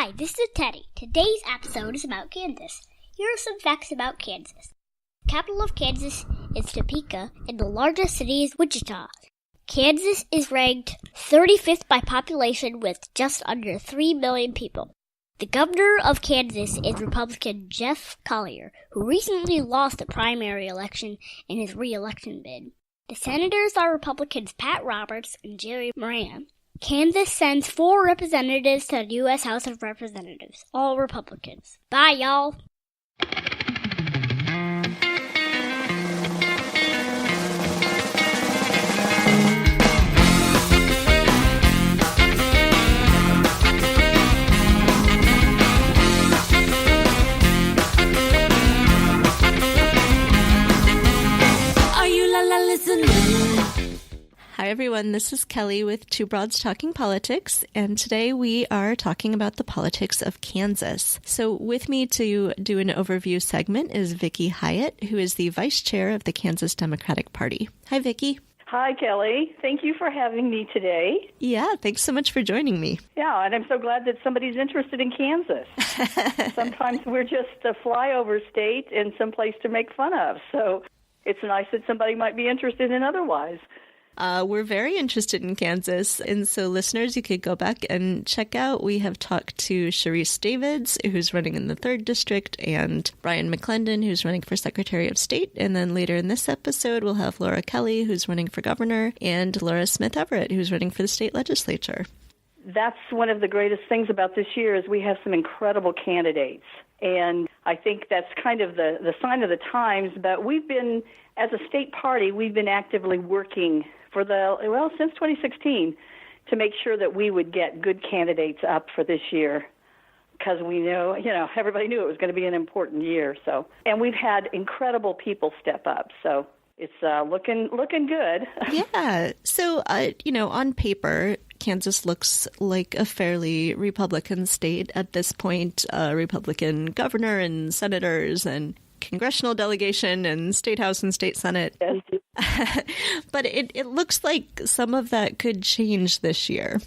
Hi, this is Teddy. Today's episode is about Kansas. Here are some facts about Kansas. The capital of Kansas is Topeka, and the largest city is Wichita. Kansas is ranked 35th by population with just under 3 million people. The governor of Kansas is Republican Jeff Collier, who recently lost the primary election in his re-election bid. The senators are Republicans Pat Roberts and Jerry Moran. Kansas sends 4 representatives to the U.S. House of Representatives, all Republicans. Bye, y'all. Are you listening? Hi everyone, this is Kelly with Two Broads Talking Politics, and today we are talking about the politics of Kansas. So with me to do an overview segment is Vicki Hiatt, who is the Vice Chair of the Kansas Democratic Party. Hi Vicki. Hi Kelly, thank you for having me today. Yeah, thanks so much for joining me. Yeah, and I'm so glad that somebody's interested in Kansas. Sometimes we're just a flyover state and someplace to make fun of, so it's nice that somebody might be interested in otherwise. We're very interested in Kansas, and so listeners, you could go back and check out. We have talked to Sharice Davids, who's running in the 3rd District, and Brian McClendon, who's running for Secretary of State. And then later in this episode, we'll have Laura Kelly, who's running for governor, and Laura Smith-Everett, who's running for the state legislature. That's one of the greatest things about this year is we have some incredible candidates. And I think that's kind of the sign of the times. But we've been, as a state party, we've been actively working since 2016 to make sure that we would get good candidates up for this year because we know, everybody knew it was going to be an important year. So, and we've had incredible people step up. So it's looking good. Yeah. So, on paper, Kansas looks like a fairly Republican state at this point, Republican governor and senators and congressional delegation and state house and state senate. Yes. But it looks like some of that could change this year.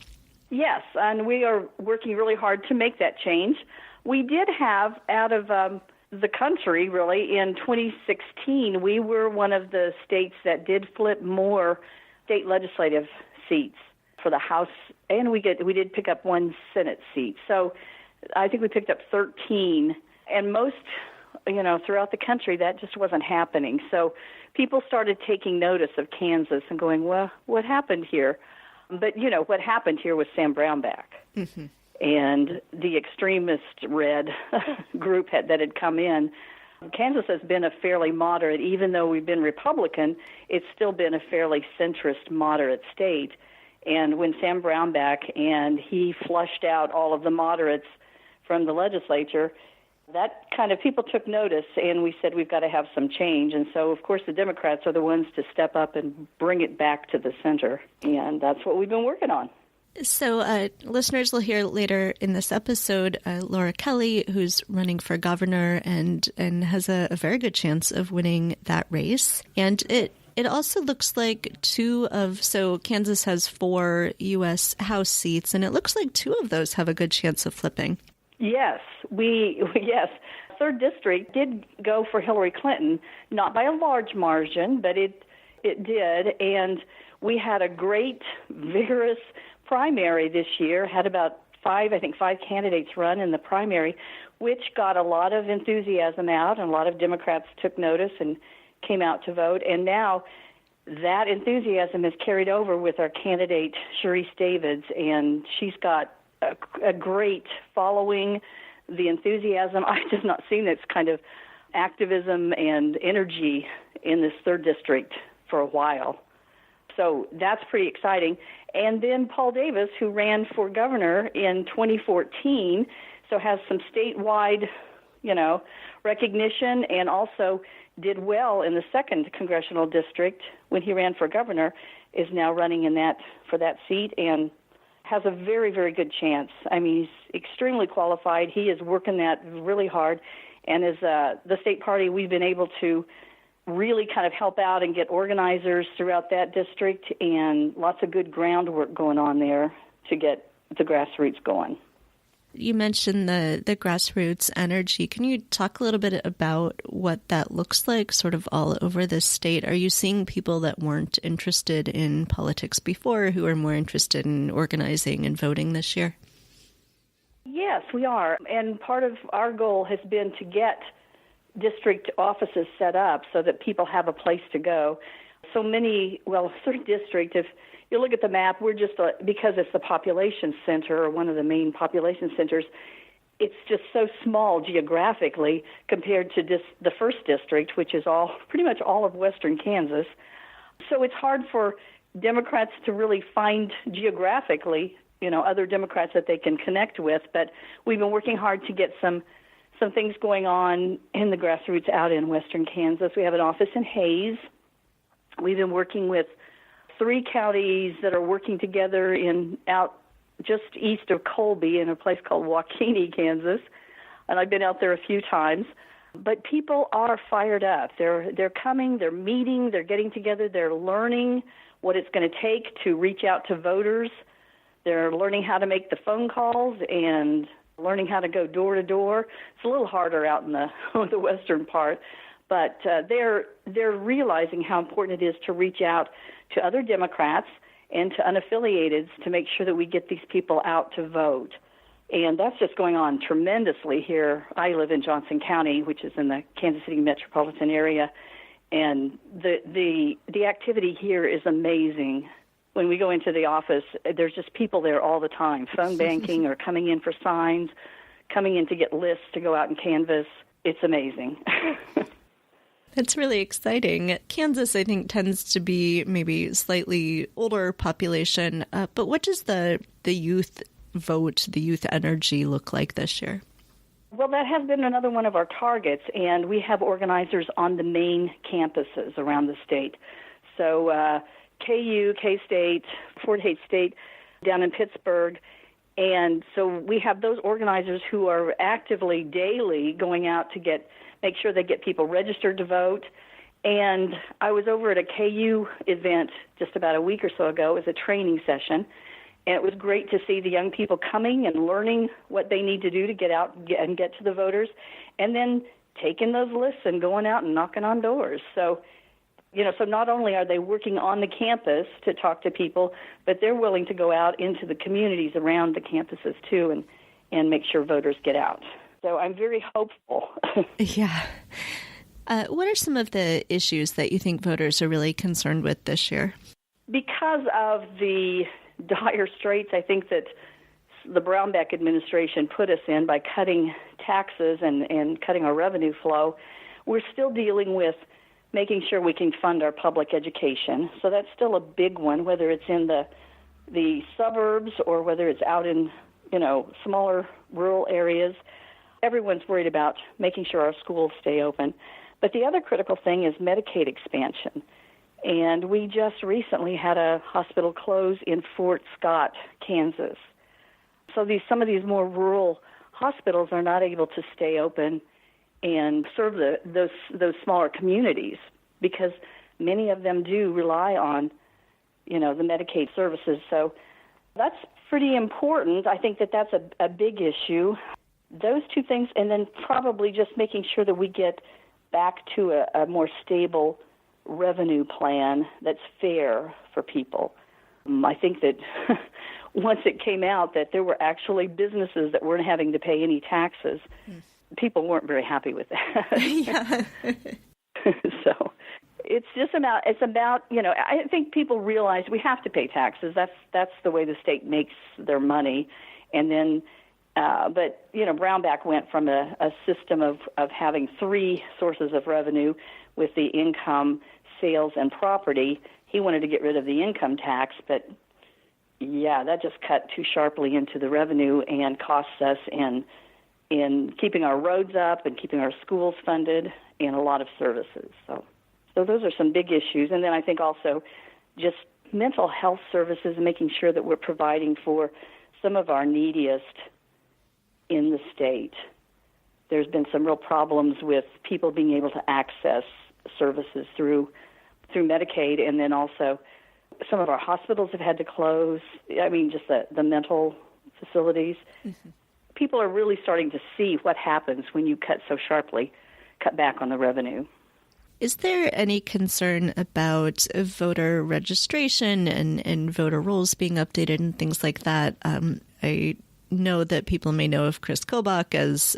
Yes, and we are working really hard to make that change. We did have, out of the country, really, in 2016, we were one of the states that did flip more state legislative seats for the House, and we did pick up 1 Senate seat. So I think we picked up 13, and most, throughout the country, that just wasn't happening. So people started taking notice of Kansas and going, well, what happened here? But, what happened here was Sam Brownback. Mm-hmm. And the extremist red group that had come in. Kansas has been a fairly moderate, even though we've been Republican, it's still been a fairly centrist, moderate state. And when Sam Brownback and he flushed out all of the moderates from the legislature, that kind of people took notice, and we said we've got to have some change. And so, of course, the Democrats are the ones to step up and bring it back to the center. And that's what we've been working on. So listeners will hear later in this episode Laura Kelly, who's running for governor and has a very good chance of winning that race. And it also looks like so Kansas has 4 U.S. House seats, and it looks like 2 of those have a good chance of flipping. Yes, yes. 3rd District did go for Hillary Clinton, not by a large margin, but it did. And we had a great, vigorous primary this year, had about 5 candidates run in the primary, which got a lot of enthusiasm out, and a lot of Democrats took notice and came out to vote. And now that enthusiasm is carried over with our candidate, Sharice Davids, and she's got a great following. The enthusiasm, I've just not seen this kind of activism and energy in this 3rd District for a while. So that's pretty exciting. And then Paul Davis, who ran for governor in 2014, so has some statewide, recognition, and also did well in the 2nd congressional district when he ran for governor, is now running for that seat and has a very, very good chance. I mean, he's extremely qualified. He is working that really hard. And as the state party, we've been able to really kind of help out and get organizers throughout that district, and lots of good groundwork going on there to get the grassroots going. You mentioned the grassroots energy. Can you talk a little bit about what that looks like sort of all over the state? Are you seeing people that weren't interested in politics before who are more interested in organizing and voting this year? Yes, we are. And part of our goal has been to get district offices set up so that people have a place to go. So many, well, third district, if you look at the map, we're just, because it's the population center, or one of the main population centers, it's just so small geographically compared to the first district, which is pretty much all of western Kansas. So it's hard for Democrats to really find geographically, other Democrats that they can connect with. But we've been working hard to get some things going on in the grassroots out in western Kansas. We have an office in Hayes. We've been working with 3 counties that are working together out just east of Colby in a place called Waukene, Kansas. And I've been out there a few times. But people are fired up. They're coming, they're meeting, they're getting together, they're learning what it's going to take to reach out to voters. They're learning how to make the phone calls and learning how to go door to door. It's a little harder out in the western part. But they're realizing how important it is to reach out to other Democrats and to unaffiliateds to make sure that we get these people out to vote. And that's just going on tremendously here. I live in Johnson County, which is in the Kansas City metropolitan area, and the activity here is amazing. When we go into the office, there's just people there all the time, phone banking or coming in for signs, coming in to get lists to go out and canvass. It's amazing. That's really exciting. Kansas, I think, tends to be maybe slightly older population, but what does the youth vote, the youth energy look like this year? Well, that has been another one of our targets, and we have organizers on the main campuses around the state. So KU, K-State, Fort Hays State, down in Pittsburgh. And so we have those organizers who are actively daily going out to make sure they get people registered to vote. And I was over at a KU event just about a week or so ago. It was a training session. And it was great to see the young people coming and learning what they need to do to get out and get to the voters, and then taking those lists and going out and knocking on doors. So, so not only are they working on the campus to talk to people, but they're willing to go out into the communities around the campuses too and make sure voters get out. So I'm very hopeful. Yeah. What are some of the issues that you think voters are really concerned with this year? Because of the dire straits, I think, that the Brownback administration put us in by cutting taxes and cutting our revenue flow, we're still dealing with making sure we can fund our public education. So that's still a big one, whether it's in the suburbs or whether it's out in, smaller rural areas. Everyone's worried about making sure our schools stay open. But the other critical thing is Medicaid expansion. And we just recently had a hospital close in Fort Scott, Kansas. So some of these more rural hospitals are not able to stay open and serve those smaller communities because many of them do rely on, the Medicaid services. So that's pretty important. I think that's a big issue. Those two things, and then probably just making sure that we get back to a more stable revenue plan that's fair for people. I think that once it came out that there were actually businesses that weren't having to pay any taxes, people weren't very happy with that. Yeah. So it's about, I think people realize we have to pay taxes. That's the way the state makes their money. And then, but Brownback went from a system of having 3 sources of revenue with the income, sales, and property. He wanted to get rid of the income tax, but that just cut too sharply into the revenue and costs us in keeping our roads up and keeping our schools funded and a lot of services. So those are some big issues. And then I think also just mental health services and making sure that we're providing for some of our neediest in the state. There's been some real problems with people being able to access services through Medicaid, and then also some of our hospitals have had to close. I mean, just the mental facilities. Mm-hmm. people are really starting to see what happens when you cut back on the revenue. Is there any concern about voter registration and voter rolls being updated and things like that? I know that people may know of Chris Kobach as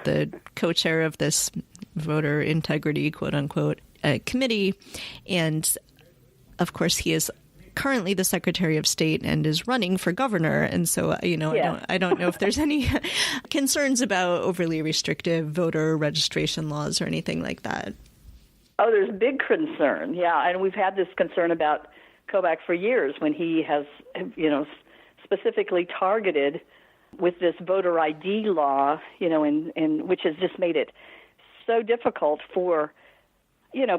the co-chair of this voter integrity, quote-unquote, committee. And, of course, he is currently the Secretary of State and is running for governor. And so, I don't know if there's any concerns about overly restrictive voter registration laws or anything like that. Oh, there's big concern, yeah. And we've had this concern about Kobach for years when he has, specifically targeted with this voter ID law, and which has just made it so difficult for,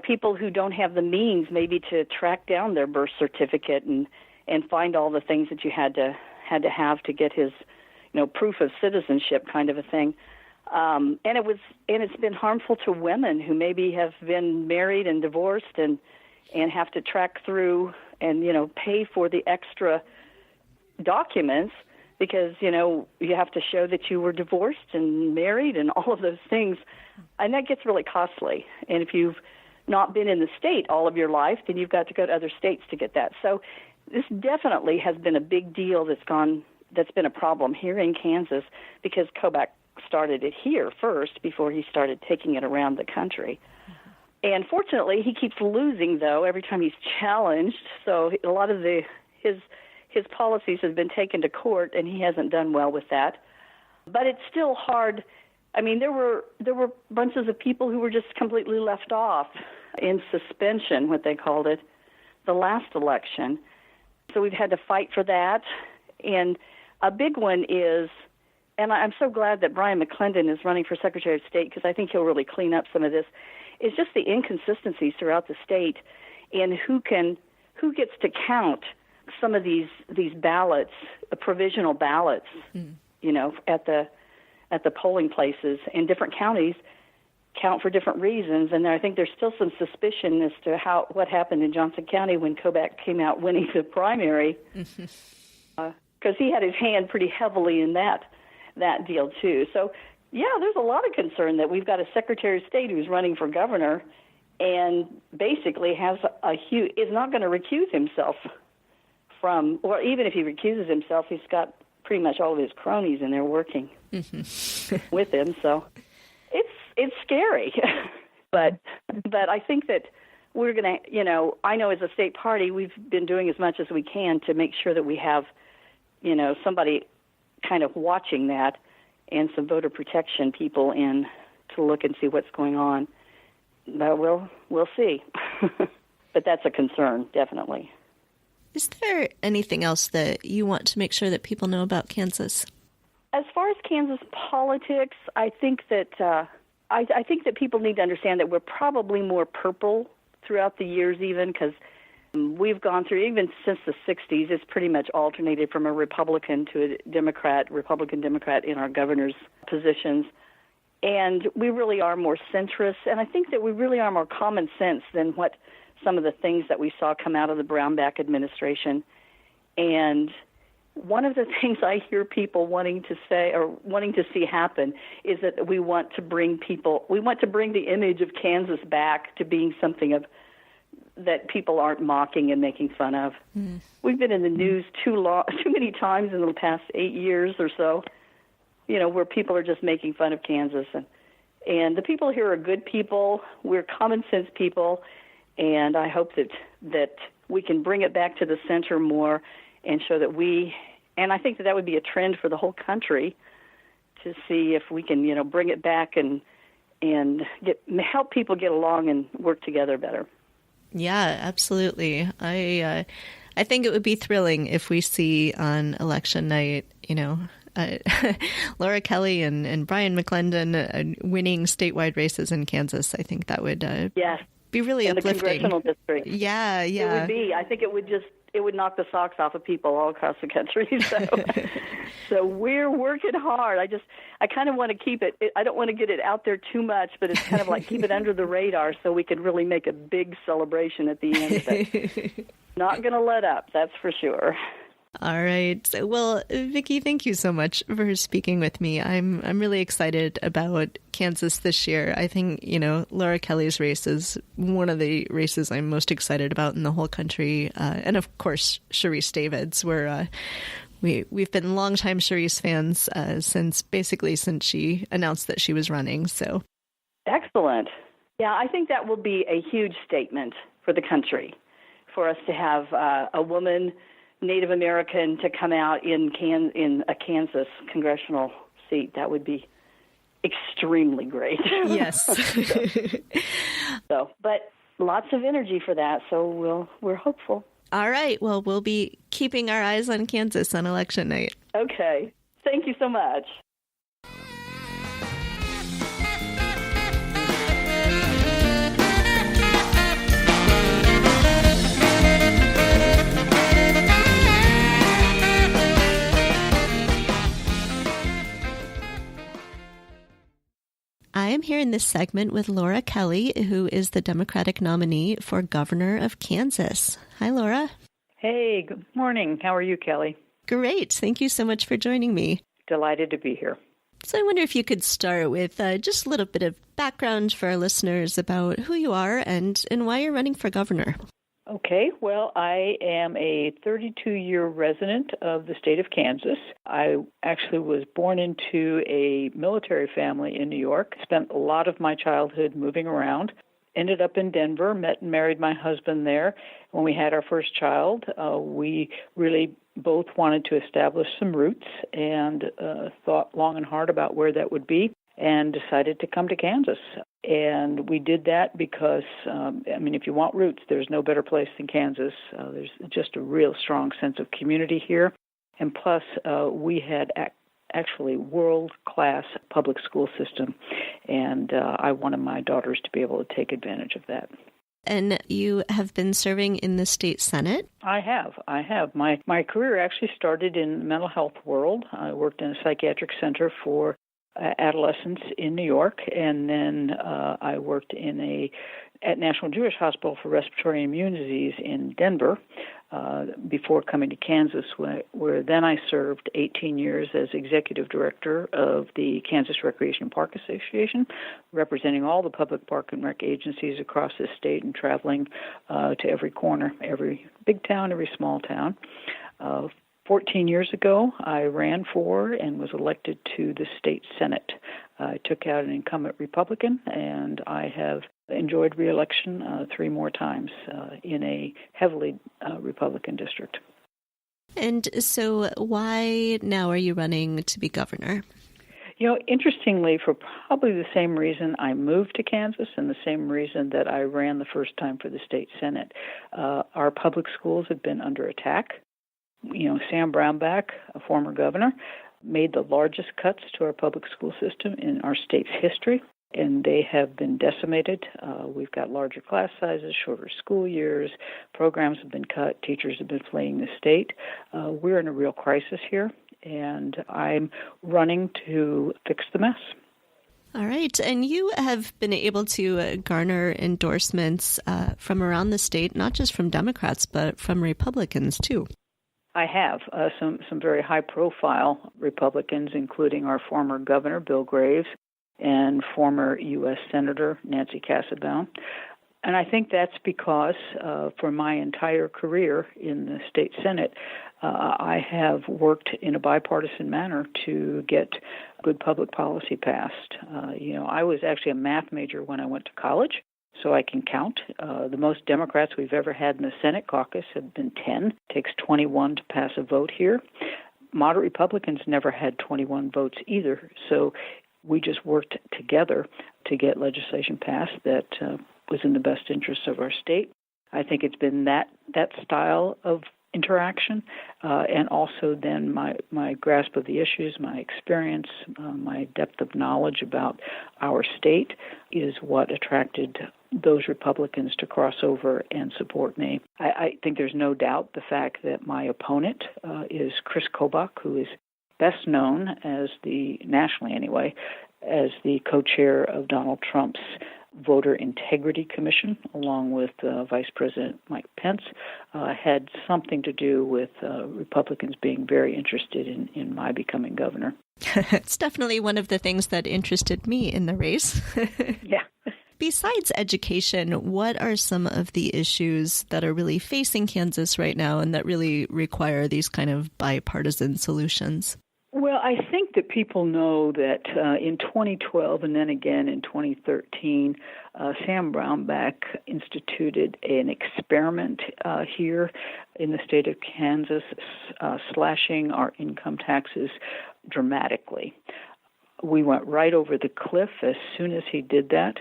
people who don't have the means maybe to track down their birth certificate and find all the things that you had to have to get his, proof of citizenship kind of a thing. And it's been harmful to women who maybe have been married and divorced and have to track through and, pay for the extra documents because, you have to show that you were divorced and married and all of those things. And that gets really costly. And if you've not been in the state all of your life, then you've got to go to other states to get that. So this definitely has been a big deal that's been a problem here in Kansas because Kobach started it here first before he started taking it around the country. And fortunately, he keeps losing, though, every time he's challenged. So a lot of his policies have been taken to court, and he hasn't done well with that. But it's still hard. I mean, there were bunches of people who were just completely left off in suspension, what they called it, the last election. So we've had to fight for that. And a big one is, and I'm so glad that Brian McClendon is running for Secretary of State because I think he'll really clean up some of this, is just the inconsistencies throughout the state in who gets to count some of these ballots, provisional ballots, at the polling places in different counties count for different reasons. And I think there's still some suspicion as to what happened in Johnson County when Kobach came out winning the primary, because he had his hand pretty heavily in that deal too. So, yeah, there's a lot of concern that we've got a Secretary of State who's running for governor and basically is not going to recuse himself from, or even if he recuses himself, he's got pretty much all of his cronies in there working with him. So it's scary. but I think that we're going to, I know as a state party, we've been doing as much as we can to make sure that we have, somebody kind of watching that and some voter protection people in to look and see what's going on. But we'll see. But that's a concern, definitely. Is there anything else that you want to make sure that people know about Kansas? As far as Kansas politics, I think that I think that people need to understand that we're probably more purple throughout the years, even because we've gone through, even since the 60s, it's pretty much alternated from a Republican to a Democrat, Republican-Democrat in our governor's positions. And we really are more centrist, and I think that we really are more common sense than what some of the things that we saw come out of the Brownback administration. And one of the things I hear people wanting to say or wanting to see happen is that we want to bring the image of Kansas back to being something of that people aren't mocking and making fun of. We've been in the news too many times in the past 8 years or so, where people are just making fun of Kansas. And the people here are good people. We're common sense people. And I hope that we can bring it back to the center more and show that and I think that would be a trend for the whole country to see if we can, bring it back and help people get along and work together better. Yeah, absolutely. I think it would be thrilling if we see on election night, Laura Kelly and Brian McClendon winning statewide races in Kansas. I think that would be really in uplifting. The congressional district. Yeah. It would be. I think it would knock the socks off of people all across the country. So we're working hard. I kind of want to keep it. I don't want to get it out there too much, but it's kind of like keep it under the radar so we can really make a big celebration at the end. But not going to let up, that's for sure. All right. Well, Vicki, thank you so much for speaking with me. I'm really excited about Kansas this year. I think, Laura Kelly's race is one of the races I'm most excited about in the whole country. And of course, Sharice Davids. We've been longtime Sharice fans since she announced that she was running. So excellent. Yeah, I think that will be a huge statement for the country, for us to have a woman, Native American, to come out in a Kansas congressional seat. That would be extremely great. Yes. But lots of energy for that, so we're hopeful. All right. Well, we'll be keeping our eyes on Kansas on election night. Okay. Thank you so much. I am here in this segment with Laura Kelly, who is the Democratic nominee for Governor of Kansas. Hi, Laura. Hey, good morning. How are you, Kelly? Great. Thank you so much for joining me. Delighted to be here. So I wonder if you could start with just a little bit of background for our listeners about who you are and why you're running for governor. Okay, well, I am a 32-year resident of the state of Kansas. I actually was born into a military family in New York, spent a lot of my childhood moving around, ended up in Denver, met and married my husband there. When we had our first child, we really both wanted to establish some roots and thought long and hard about where that would be, and decided to come to Kansas. And we did that because, if you want roots, there's no better place than Kansas. There's just a real strong sense of community here. And plus, we had actually world-class public school system, and I wanted my daughters to be able to take advantage of that. And you have been serving in the state Senate? I have. My career actually started in the mental health world. I worked in a psychiatric center for adolescents in New York, and then I worked at National Jewish Hospital for Respiratory and Immune Disease in Denver before coming to Kansas, where then I served 18 years as executive director of the Kansas Recreation and Park Association, representing all the public park and rec agencies across the state and traveling to every corner, every big town, every small town. 14 years ago, I ran for and was elected to the state Senate. I took out an incumbent Republican, and I have enjoyed re-election 3 more times in a heavily Republican district. And so why now are you running to be governor? Interestingly, for probably the same reason I moved to Kansas and the same reason that I ran the first time for the state Senate, our public schools have been under attack. Sam Brownback, a former governor, made the largest cuts to our public school system in our state's history, and they have been decimated. We've got larger class sizes, shorter school years, programs have been cut, teachers have been fleeing the state. We're in a real crisis here, and I'm running to fix the mess. All right. And you have been able to garner endorsements from around the state, not just from Democrats, but from Republicans, too. I have some very high-profile Republicans, including our former governor, Bill Graves, and former U.S. Senator Nancy Kassebaum. And I think that's because for my entire career in the state Senate, I have worked in a bipartisan manner to get good public policy passed. I was actually a math major when I went to college, so I can count. The most Democrats we've ever had in the Senate caucus have been 10. It takes 21 to pass a vote here. Moderate Republicans never had 21 votes either, so we just worked together to get legislation passed that was in the best interests of our state. I think it's been that style of interaction, and also then my grasp of the issues, my experience, my depth of knowledge about our state is what attracted those Republicans to cross over and support me. I think there's no doubt the fact that my opponent is Chris Kobach, who is best known as nationally anyway, as the co-chair of Donald Trump's Voter Integrity Commission, along with Vice President Mike Pence, had something to do with Republicans being very interested in my becoming governor. It's definitely one of the things that interested me in the race. Yeah. Besides education, what are some of the issues that are really facing Kansas right now and that really require these kind of bipartisan solutions? Well, I think that people know that in 2012 and then again in 2013, Sam Brownback instituted an experiment here in the state of Kansas, slashing our income taxes dramatically. We went right over the cliff as soon as he did that.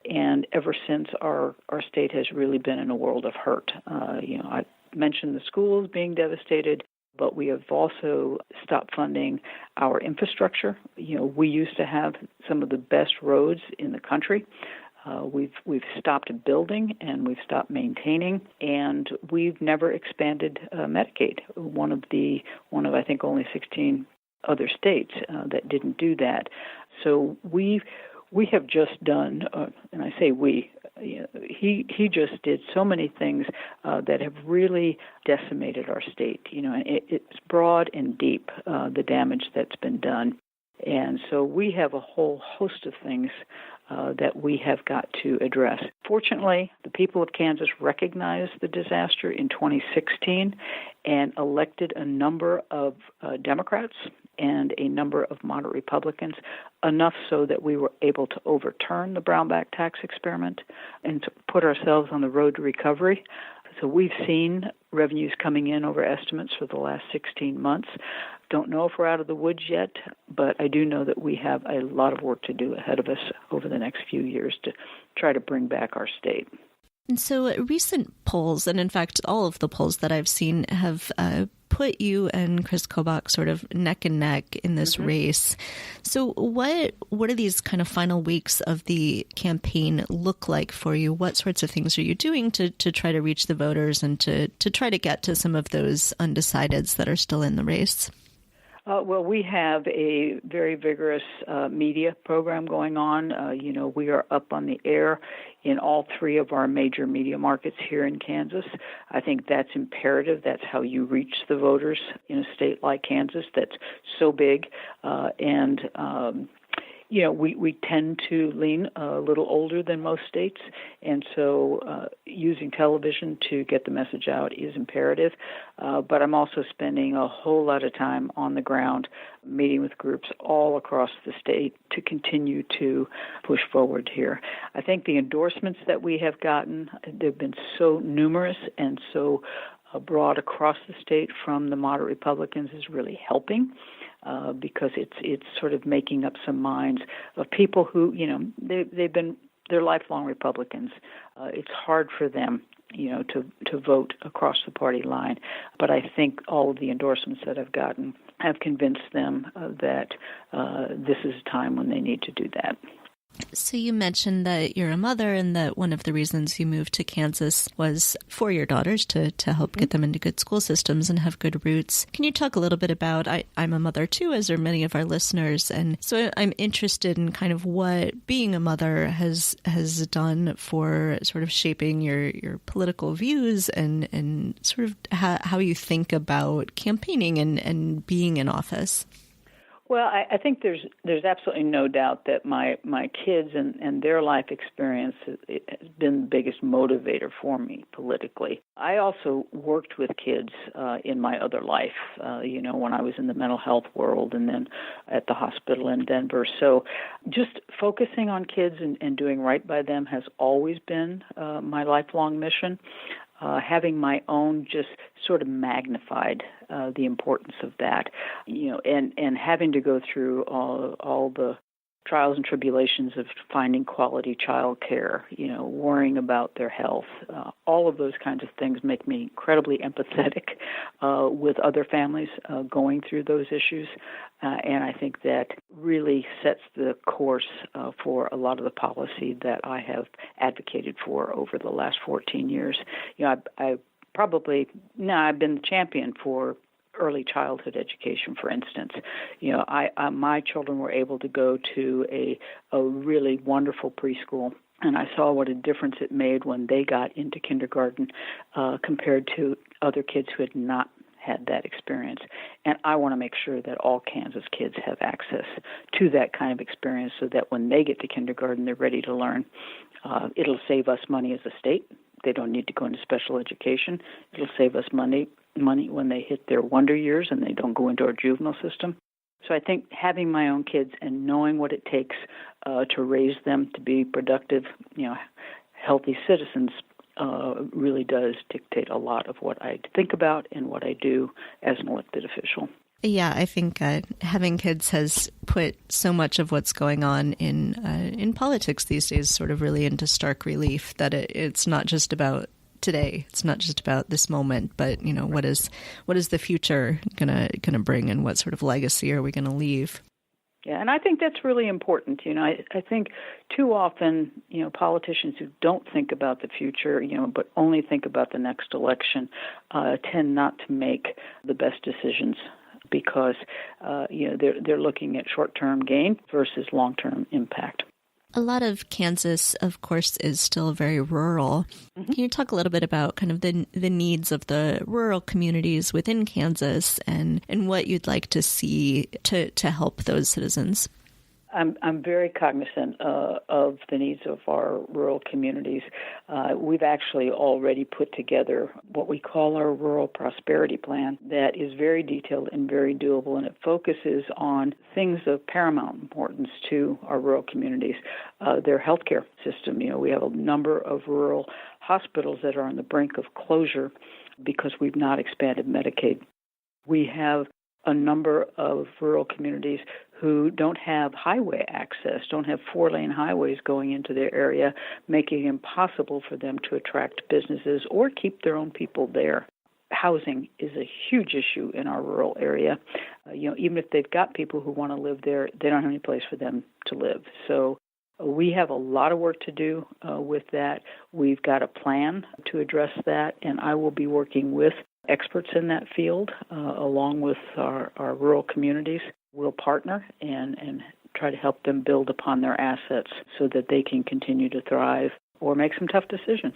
And ever since, our state has really been in a world of hurt. I mentioned the schools being devastated, but we have also stopped funding our infrastructure. We used to have some of the best roads in the country. We've stopped building and we've stopped maintaining, and we've never expanded Medicaid. One of I think only 16 other states that didn't do that. So we have just done, and I say we, he just did so many things that have really decimated our state. It's broad and deep, the damage that's been done. And so we have a whole host of things that we have got to address. Fortunately, the people of Kansas recognized the disaster in 2016 and elected a number of Democrats and a number of moderate Republicans, enough so that we were able to overturn the Brownback tax experiment and to put ourselves on the road to recovery. So we've seen revenues coming in over estimates for the last 16 months. Don't know if we're out of the woods yet, but I do know that we have a lot of work to do ahead of us over the next few years to try to bring back our state. And so recent polls, and in fact all of the polls that I've seen, have put you and Chris Kobach sort of neck and neck in this race. So what do these kind of final weeks of the campaign look like for you? What sorts of things are you doing to try to reach the voters and to try to get to some of those undecideds that are still in the race? Well, we have a very vigorous media program going on. We are up on the air in all three of our major media markets here in Kansas. I think that's imperative. That's how you reach the voters in a state like Kansas that's so big. We tend to lean a little older than most states, and so using television to get the message out is imperative. But I'm also spending a whole lot of time on the ground, meeting with groups all across the state to continue to push forward here. I think the endorsements that we have gotten, they've been so numerous and so broad across the state from the moderate Republicans is really helping. Because it's sort of making up some minds of people who, they're lifelong Republicans. It's hard for them, to vote across the party line. But I think all of the endorsements that I've gotten have convinced them that this is a time when they need to do that. So you mentioned that you're a mother and that one of the reasons you moved to Kansas was for your daughters to help get them into good school systems and have good roots. Can you talk a little bit about, I'm a mother too, as are many of our listeners, and so I'm interested in kind of what being a mother has done for sort of shaping your political views and sort of how you think about campaigning and being in office. Well, I think there's absolutely no doubt that my kids and their life experience has been the biggest motivator for me politically. I also worked with kids in my other life, when I was in the mental health world and then at the hospital in Denver. So just focusing on kids and doing right by them has always been my lifelong mission. Having my own just sort of magnified the importance of that, and having to go through all the trials and tribulations of finding quality child care, worrying about their health. All of those kinds of things make me incredibly empathetic with other families going through those issues. And I think that really sets the course for a lot of the policy that I have advocated for over the last 14 years. I've been the champion for early childhood education, for instance. My children were able to go to a really wonderful preschool And I saw what a difference it made when they got into kindergarten compared to other kids who had not had that experience. And I want to make sure that all Kansas kids have access to that kind of experience so that when they get to kindergarten, they're ready to learn. It'll save us money as a state. They don't need to go into special education. It'll save us money when they hit their wonder years and they don't go into our juvenile system. So I think having my own kids and knowing what it takes to raise them to be productive, healthy citizens really does dictate a lot of what I think about and what I do as an elected official. Yeah, I think having kids has put so much of what's going on in politics these days sort of really into stark relief, that it's not just about today. It's not just about this moment, but what is the future gonna bring, and what sort of legacy are we gonna leave? Yeah, and I think that's really important. I think too often, politicians who don't think about the future, but only think about the next election, tend not to make the best decisions because, they're looking at short-term gain versus long-term impact. A lot of Kansas, of course, is still very rural. Mm-hmm. Can you talk a little bit about kind of the needs of the rural communities within Kansas and what you'd like to see to help those citizens? I'm very cognizant of the needs of our rural communities. We've actually already put together what we call our Rural Prosperity Plan that is very detailed and very doable, and it focuses on things of paramount importance to our rural communities. Their healthcare system. We have a number of rural hospitals that are on the brink of closure because we've not expanded Medicaid. We have a number of rural communities who don't have highway access, don't have 4-lane highways going into their area, making it impossible for them to attract businesses or keep their own people there. Housing is a huge issue in our rural area. Even if they've got people who want to live there, they don't have any place for them to live. So we have a lot of work to do with that. We've got a plan to address that, and I will be working with experts in that field along with our rural communities. We'll partner and try to help them build upon their assets so that they can continue to thrive or make some tough decisions.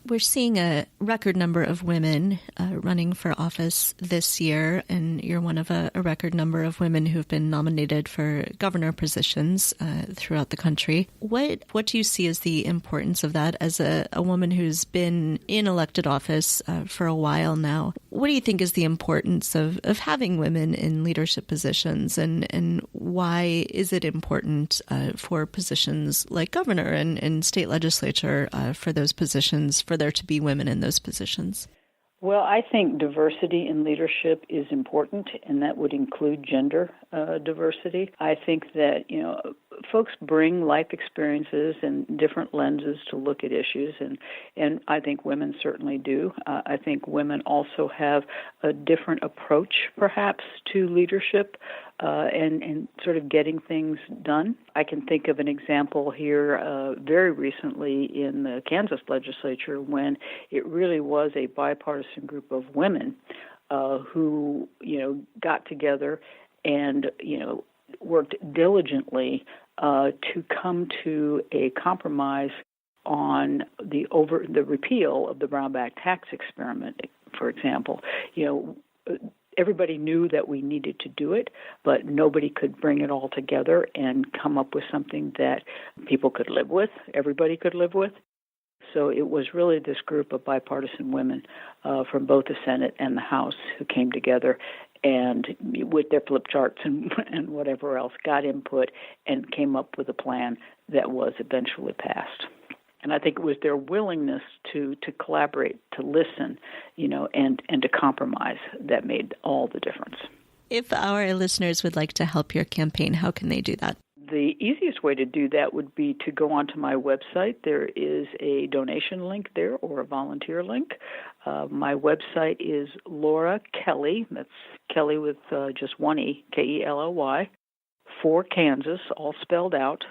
We're seeing a record number of women running for office this year, and you're one of a record number of women who've been nominated for governor positions throughout the country. What do you see as the importance of that as a woman who's been in elected office for a while now? What do you think is the importance of having women in leadership positions, and why is it important for positions like governor and state legislature for those positions, for there to be women in those positions? Well, I think diversity in leadership is important, and that would include gender diversity. I think that, folks bring life experiences and different lenses to look at issues, and I think women certainly do. I think women also have a different approach, perhaps, to leadership and sort of getting things done. I can think of an example here very recently in the Kansas legislature when it really was a bipartisan group of women who, got together and, worked diligently to come to a compromise on the repeal of the Brownback tax experiment, for example. Everybody knew that we needed to do it, but nobody could bring it all together and come up with something that people could live with, everybody could live with. So it was really this group of bipartisan women from both the Senate and the House who came together and with their flip charts and whatever else got input and came up with a plan that was eventually passed. And I think it was their willingness to collaborate, to listen, and to compromise that made all the difference. If our listeners would like to help your campaign, how can they do that? The easiest way to do that would be to go onto my website. There is a donation link there or a volunteer link. My website is Laura Kelly, that's Kelly with just one E, Kelly, for Kansas, all spelled out,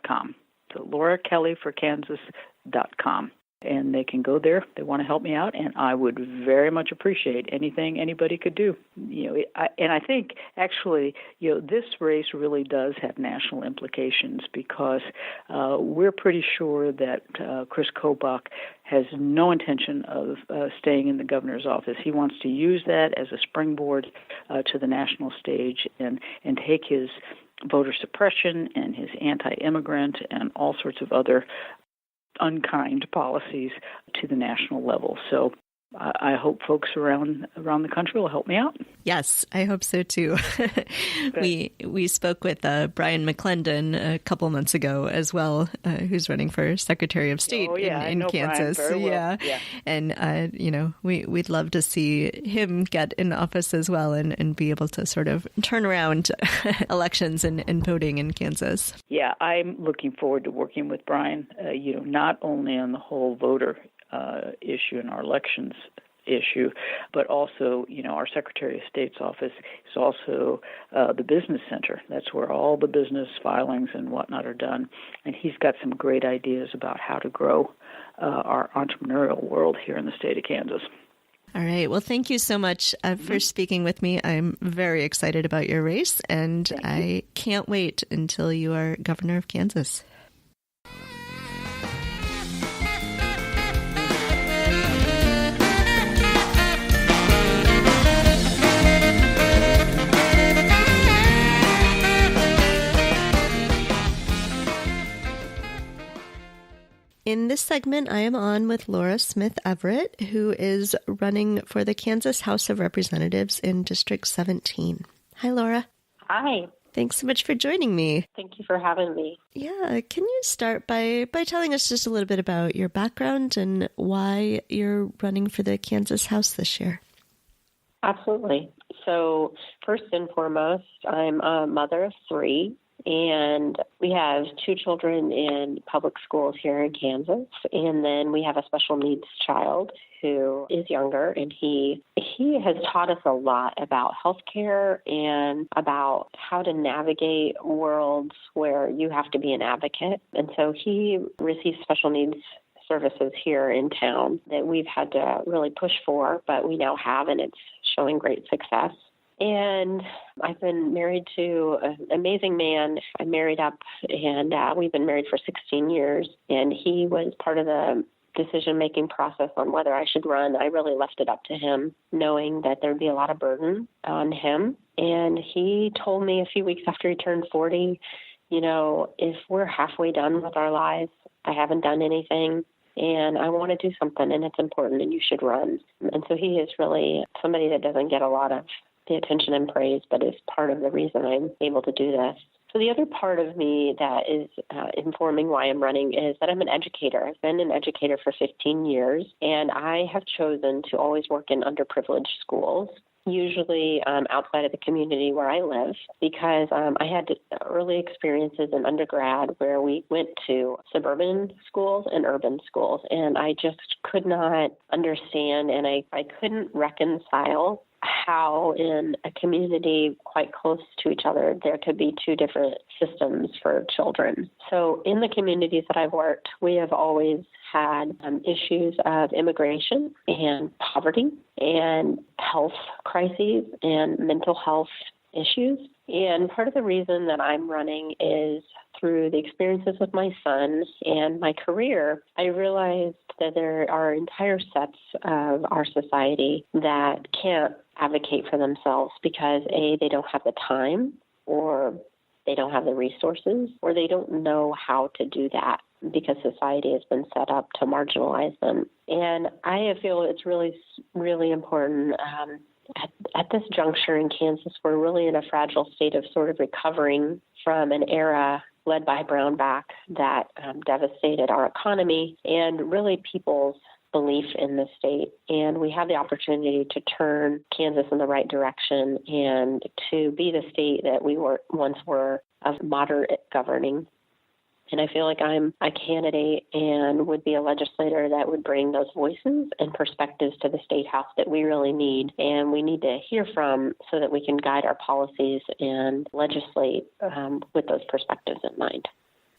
.com. So LauraKellyforKansas.com. and they can go there. They want to help me out, and I would very much appreciate anything anybody could do. I think actually, this race really does have national implications because we're pretty sure that Chris Kobach has no intention of staying in the governor's office. He wants to use that as a springboard to the national stage and take his voter suppression and his anti-immigrant and all sorts of other unkind policies to the national level. So I hope folks around the country will help me out. Yes, I hope so too. We spoke with Brian McClendon a couple months ago as well, who's running for Secretary of State in Kansas. Brian very well. Yeah, and we'd love to see him get in office as well and be able to sort of turn around elections and voting in Kansas. Yeah, I'm looking forward to working with Brian. Not only on the whole voter issue in our elections issue, but also, our Secretary of State's office is also the business center. That's where all the business filings and whatnot are done. And he's got some great ideas about how to grow our entrepreneurial world here in the state of Kansas. All right. Well, thank you so much for speaking with me. I'm very excited about your race, and I can't wait until you are governor of Kansas. In this segment, I am on with Laura Smith-Everett, who is running for the Kansas House of Representatives in District 17. Hi, Laura. Hi. Thanks so much for joining me. Thank you for having me. Yeah. Can you start by telling us just a little bit about your background and why you're running for the Kansas House this year? Absolutely. So first and foremost, I'm a mother of 3. And we have 2 children in public schools here in Kansas. And then we have a special needs child who is younger. And he has taught us a lot about healthcare and about how to navigate worlds where you have to be an advocate. And so he receives special needs services here in town that we've had to really push for, but we now have, and it's showing great success. And I've been married to an amazing man. I married up, and we've been married for 16 years. And he was part of the decision-making process on whether I should run. I really left it up to him, knowing that there'd be a lot of burden on him. And he told me a few weeks after he turned 40, if we're halfway done with our lives, I haven't done anything, and I want to do something, and it's important, and you should run. And so he is really somebody that doesn't get a lot of the attention and praise, but is part of the reason I'm able to do this. So the other part of me that is informing why I'm running is that I'm an educator. I've been an educator for 15 years, and I have chosen to always work in underprivileged schools, usually outside of the community where I live, because I had early experiences in undergrad where we went to suburban schools and urban schools, and I just could not understand, and I couldn't reconcile how in a community quite close to each other, there could be 2 different systems for children. So in the communities that I've worked, we have always had issues of immigration and poverty and health crises and mental health issues. And part of the reason that I'm running is through the experiences with my son and my career, I realized that there are entire sets of our society that can't advocate for themselves because, A, they don't have the time, or they don't have the resources, or they don't know how to do that because society has been set up to marginalize them. And I feel it's really, really important. At this juncture in Kansas, we're really in a fragile state of sort of recovering from an era led by Brownback that devastated our economy and really people's belief in the state. And we have the opportunity to turn Kansas in the right direction and to be the state that we once were of moderate governing. And I feel like I'm a candidate and would be a legislator that would bring those voices and perspectives to the State House that we really need. And we need to hear from so that we can guide our policies and legislate with those perspectives in mind.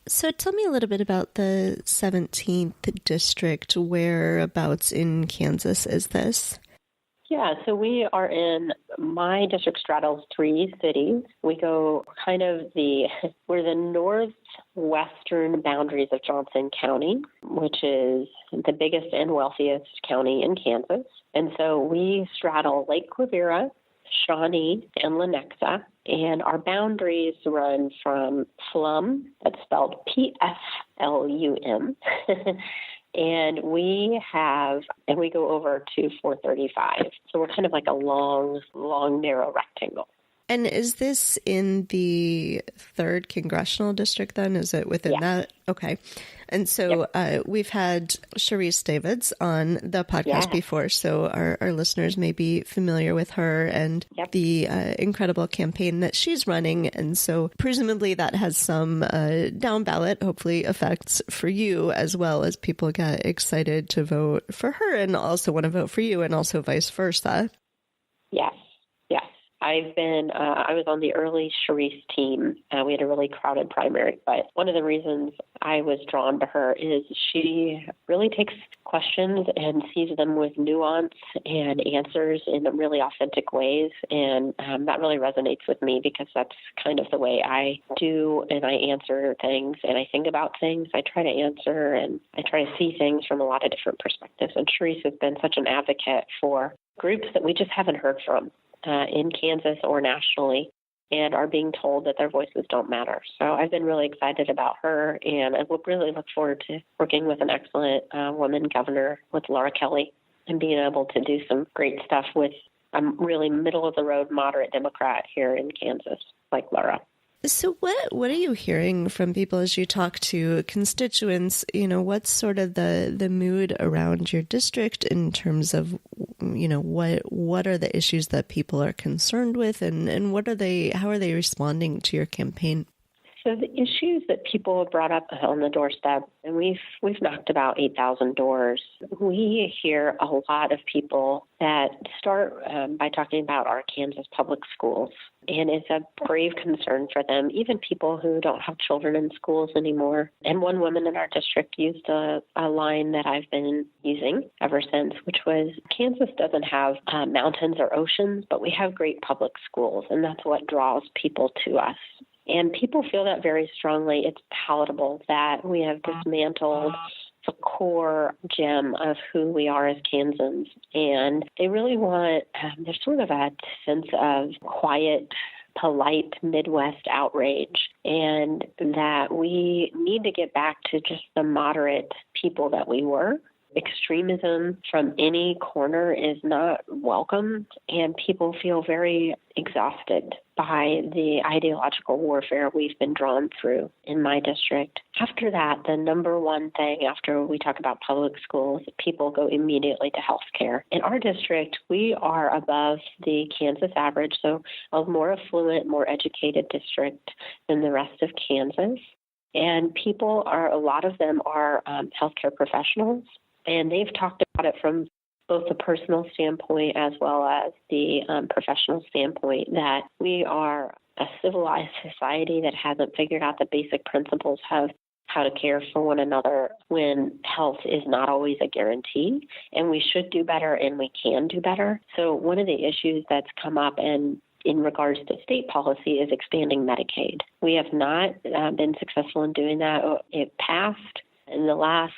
So tell me a little bit about the 17th district. Whereabouts in Kansas is this? Yeah, so we are my district straddles 3 cities. We go we're the northwestern boundaries of Johnson County, which is the biggest and wealthiest county in Kansas. And so we straddle Lake Quivira, Shawnee, and Lenexa. And our boundaries run from Plum, that's spelled P-F-L-U-M, and we go over to 435. So we're kind of like a long, narrow rectangle. And is this in the 3rd congressional district then? Is it within that? Okay. And so we've had Sharice Davids on the podcast before, so our listeners may be familiar with her and the incredible campaign that she's running. And so presumably that has some down ballot, hopefully, effects for you, as well as people get excited to vote for her and also want to vote for you, and also vice versa. Yes. I was on the early Sharice team. We had a really crowded primary, but one of the reasons I was drawn to her is she really takes questions and sees them with nuance and answers in really authentic ways. And that really resonates with me because that's kind of the way I do and I answer things and I think about things. I try to answer and I try to see things from a lot of different perspectives. And Sharice has been such an advocate for groups that we just haven't heard from in Kansas or nationally, and are being told that their voices don't matter. So I've been really excited about her, and I really look forward to working with an excellent woman governor, with Laura Kelly, and being able to do some great stuff with a really middle-of-the-road moderate Democrat here in Kansas, like Laura. So what are you hearing from people as you talk to constituents? You know, what's sort of the mood around your district in terms of, you know, what are the issues that people are concerned with, and how are they responding to your campaign? So the issues that people have brought up on the doorstep, and we've knocked about 8,000 doors. We hear a lot of people that start by talking about our Kansas public schools, and it's a grave concern for them, even people who don't have children in schools anymore. And one woman in our district used a line that I've been using ever since, which was, Kansas doesn't have mountains or oceans, but we have great public schools, and that's what draws people to us. And people feel that very strongly. It's palatable that we have dismantled the core gem of who we are as Kansans. And they really want, there's sort of a sense of quiet, polite Midwest outrage, and that we need to get back to just the moderate people that we were. Extremism from any corner is not welcomed, and people feel very exhausted by the ideological warfare we've been drawn through in my district. After that, the number one thing after we talk about public schools, people go immediately to health care. In our district, we are above the Kansas average, so a more affluent, more educated district than the rest of Kansas. And a lot of them are healthcare professionals. And they've talked about it from both the personal standpoint as well as the professional standpoint, that we are a civilized society that hasn't figured out the basic principles of how to care for one another when health is not always a guarantee. And we should do better, and we can do better. So one of the issues that's come up in regards to state policy is expanding Medicaid. We have not been successful in doing that. It passed in the last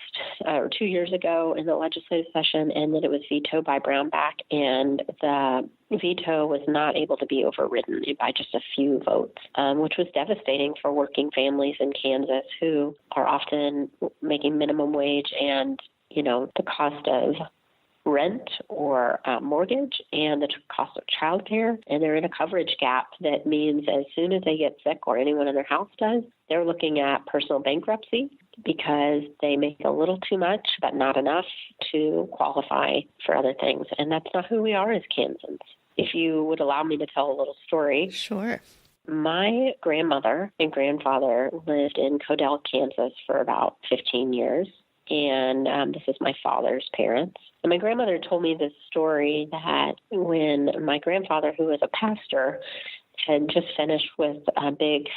2 years ago in the legislative session, and then it was vetoed by Brownback, and the veto was not able to be overridden by just a few votes, which was devastating for working families in Kansas who are often making minimum wage, and, you know, the cost of rent or mortgage and the cost of childcare, and they're in a coverage gap that means as soon as they get sick, or anyone in their house does, they're looking at personal bankruptcy because they make a little too much but not enough to qualify for other things. And that's not who we are as Kansans. If you would allow me to tell a little story. Sure. My grandmother and grandfather lived in Codell, Kansas for about 15 years. And this is my father's parents. And my grandmother told me this story that when my grandfather, who was a pastor, had just finished with a big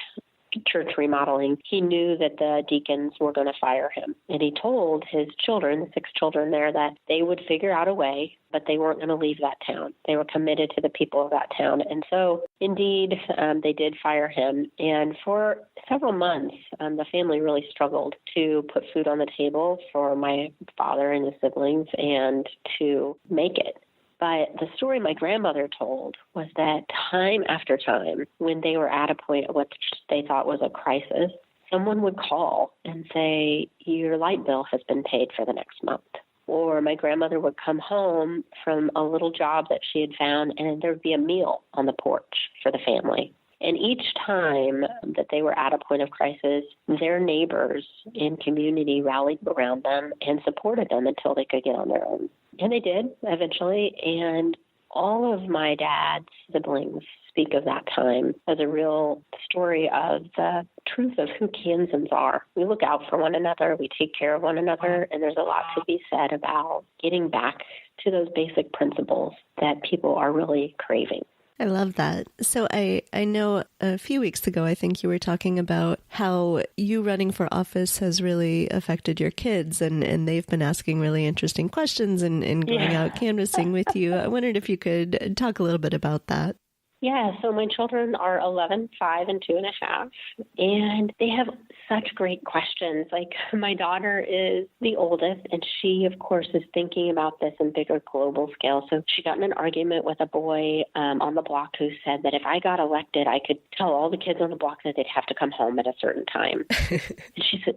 church remodeling, he knew that the deacons were going to fire him. And he told his children, the 6 children there, that they would figure out a way, but they weren't going to leave that town. They were committed to the people of that town. And so, indeed, they did fire him. And for several months, the family really struggled to put food on the table for my father and his siblings and to make it. But the story my grandmother told was that time after time, when they were at a point of what they thought was a crisis, someone would call and say, your light bill has been paid for the next month. Or my grandmother would come home from a little job that she had found, and there would be a meal on the porch for the family. And each time that they were at a point of crisis, their neighbors in community rallied around them and supported them until they could get on their own. And they did eventually. And all of my dad's siblings speak of that time as a real story of the truth of who Kansans are. We look out for one another. We take care of one another. And there's a lot to be said about getting back to those basic principles that people are really craving. I love that. So I know a few weeks ago, I think you were talking about how you running for office has really affected your kids, and they've been asking really interesting questions and going out canvassing with you. I wondered if you could talk a little bit about that. Yeah, so my children are 11, 5, and 2.5, and they have such great questions. Like, my daughter is the oldest, and she, of course, is thinking about this in bigger global scale. So she got in an argument with a boy on the block who said that if I got elected, I could tell all the kids on the block that they'd have to come home at a certain time.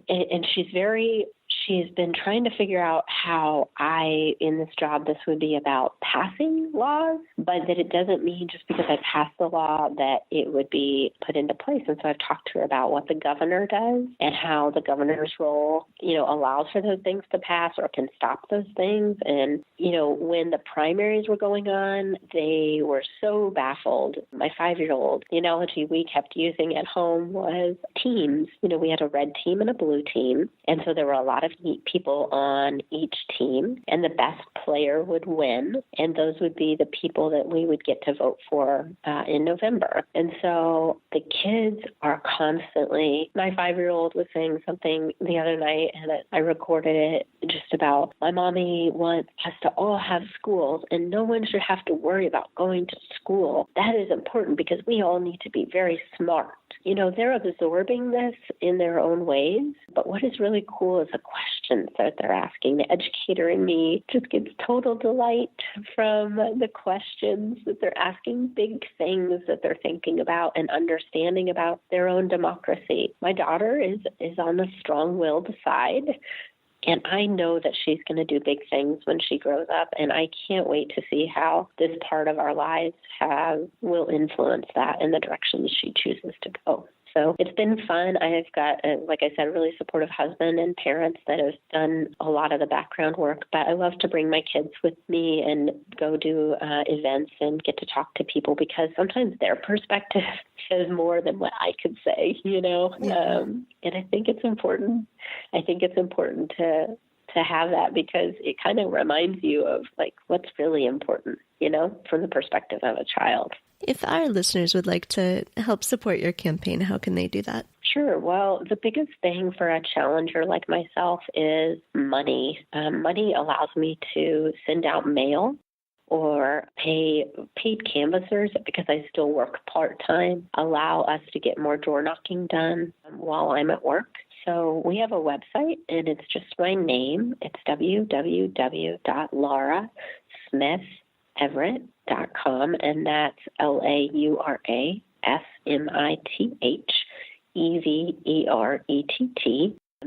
And she's been trying to figure out how in this job, this would be about passing laws, but that it doesn't mean just because I passed the law that it would be put into place. And so I've talked to her about what the governor does and how the governor's role, allows for those things to pass or can stop those things. And, when the primaries were going on, they were so baffled. My 5-year-old, the analogy we kept using at home was teams. We had a red team and a blue team. And so there were a lot of people on each team, and the best player would win, and those would be the people that we would get to vote for in November. And so the kids are constantly, my 5-year-old was saying something the other night, and I recorded it, just about my mommy wants us to all have schools, and no one should have to worry about going to school. That is important because we all need to be very smart. They're absorbing this in their own ways, but what is really cool is the questions that they're asking. The educator in me just gets total delight from the questions that they're asking, big things that they're thinking about and understanding about their own democracy. My daughter is on the strong-willed side, and I know that she's going to do big things when she grows up, and I can't wait to see how this part of our lives will influence that in the direction she chooses to go. So it's been fun. I have got, like I said, a really supportive husband and parents that have done a lot of the background work. But I love to bring my kids with me and go do events and get to talk to people because sometimes their perspective says more than what I could say, Yeah. And I think it's important. I think it's important to have that because it kind of reminds you of like what's really important, from the perspective of a child. If our listeners would like to help support your campaign, how can they do that? Sure. Well, the biggest thing for a challenger like myself is money. Money allows me to send out mail or pay paid canvassers because I still work part-time, allow us to get more door knocking done while I'm at work. So we have a website, and it's just my name. It's www.lauraSmith-Everett.com, and that's LauraSmith-Everett.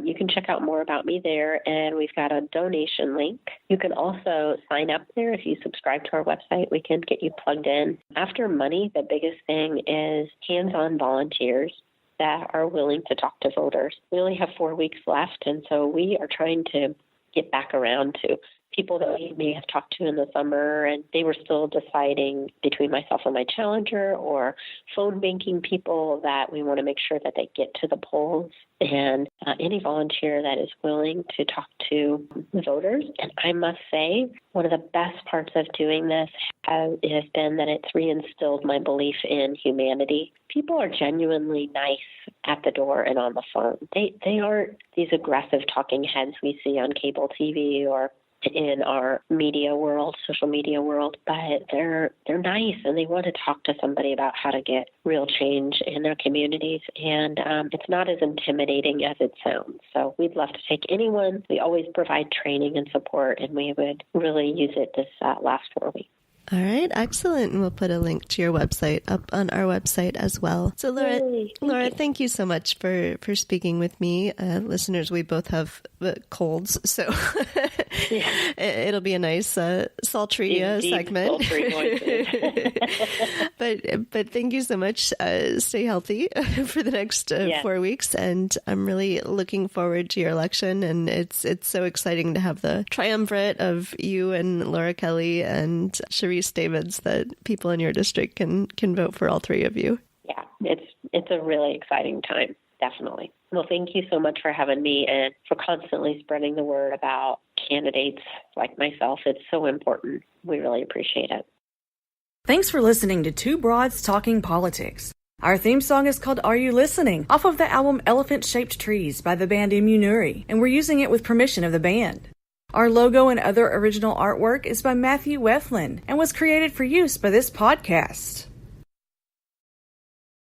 You can check out more about me there, and we've got a donation link. You can also sign up there. If you subscribe to our website, we can get you plugged in. After money, the biggest thing is hands-on volunteers that are willing to talk to voters. We only have 4 weeks left, and so we are trying to get back around to people that we may have talked to in the summer, and they were still deciding between myself and my challenger or phone banking people that we want to make sure that they get to the polls, and any volunteer that is willing to talk to the voters. And I must say, one of the best parts of doing this has been that it's reinstilled my belief in humanity. People are genuinely nice at the door and on the phone. They aren't these aggressive talking heads we see on cable TV or in our media world, social media world, but they're nice and they want to talk to somebody about how to get real change in their communities. And it's not as intimidating as it sounds. So we'd love to take anyone. We always provide training and support, and we would really use it this last 4 weeks. All right, excellent. And we'll put a link to your website up on our website as well. So Laura, thank you so much for speaking with me. Listeners, we both have colds, so it'll be a nice sultry segment. But thank you so much. Stay healthy for the next 4 weeks. And I'm really looking forward to your election. And it's so exciting to have the triumvirate of you and Laura Kelly and Sharice Davids that people in your district can vote for all three of you. Yeah, it's a really exciting time, definitely. Well, thank you so much for having me and for constantly spreading the word about candidates like myself. It's so important. We really appreciate it. Thanks for listening to Two Broads Talking Politics. Our theme song is called Are You Listening? Off of the album Elephant Shaped Trees by the band Immunuri, and we're using it with permission of the band. Our logo and other original artwork is by Matthew Weflin and was created for use by this podcast.